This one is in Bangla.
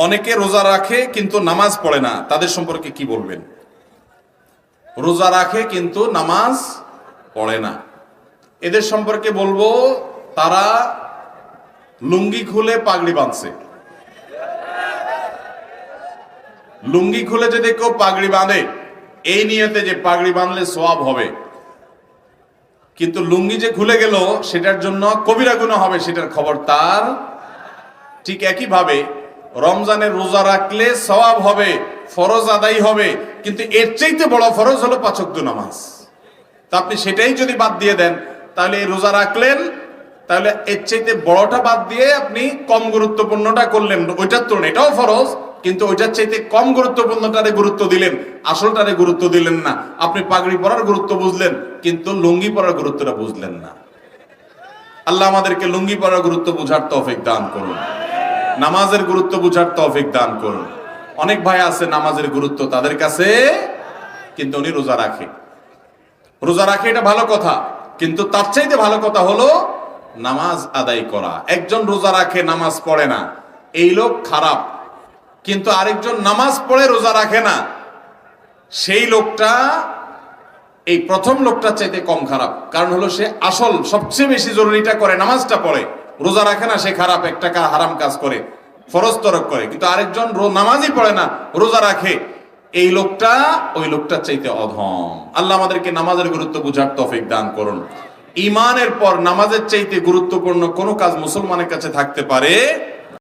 অনেকে রোজা রাখে কিন্তু নামাজ পড়ে না, তাদের সম্পর্কে কি বলবেন? রোজা রাখে কিন্তু নামাজ পড়ে না, এদের সম্পর্কে বলবো তারা লুঙ্গি খুলে পাগড়ি বাঁধছে। লুঙ্গি খুলে যদি কেউ পাগড়ি বাঁধে এই নিয়তে যে পাগড়ি বাঁধলে সওয়াব হবে, কিন্তু লুঙ্গি যে খুলে গেল সেটার জন্য কবিরা গুনাহ হবে, সেটার খবর তার। ঠিক একইভাবে রমজানের রোজা রাখলে সওয়াব হবে, ফরজ আদায় হবে, কিন্তু এর চাইতে বড় ফরজ হলো 5 ওয়াক্ত নামাজ। তা আপনি সেটাই যদি বাদ দিয়ে দেন তাহলে এই রোজা রাখলেন, তাহলে এর চাইতে বড়টা বাদ দিয়ে আপনি কম গুরুত্বপূর্ণটা করলেন। ওইটার তুলনায় এটাও ফরজ, কিন্তু ওইটার চাইতে কম গুরুত্বপূর্ণটারে গুরুত্ব দিলেন, আসলটারে গুরুত্ব দিলেন না। আপনি পাগড়ি পরার গুরুত্ব বুঝলেন কিন্তু লুঙ্গি পরার গুরুত্বটা বুঝলেন না। আল্লাহ আমাদেরকে লুঙ্গি পরার গুরুত্ব বুঝার তৌফিক দান করুন, নামাজের গুরুত্ব বুঝার তৌফিক দান করুন। অনেক ভাই আছে নামাজের গুরুত্ব তাদের কাছে, কিন্তু উনি রোজা রাখে। রোজা রাখে এটা ভালো কথা, কিন্তু তার চাইতে ভালো কথা হলো নামাজ আদায় করা। একজন রোজা রাখে নামাজ পড়ে না, এই লোক খারাপ। কিন্তু আরেকজন নামাজ পড়ে রোজা রাখে না, সেই লোকটা এই প্রথম লোকটার চাইতে কম খারাপ। কারণ হলো সে আসল সবচেয়ে বেশি জরুরিটা করে, নামাজটা পড়ে, রোজা রাখে না, সে খারাপ, একটা হারাম কাজ করে, ফরজ তরক করে। কিন্তু আরেকজন নামাজই পড়ে না, রোজা রাখে, এই লোকটা ওই লোকটার চাইতে অধম। আল্লাহ আমাদেরকে নামাজের গুরুত্ব বুঝার তৌফিক দান করুন। ঈমানের পর নামাজের চাইতে গুরুত্বপূর্ণ কোন কাজ মুসলমানের কাছে থাকতে পারে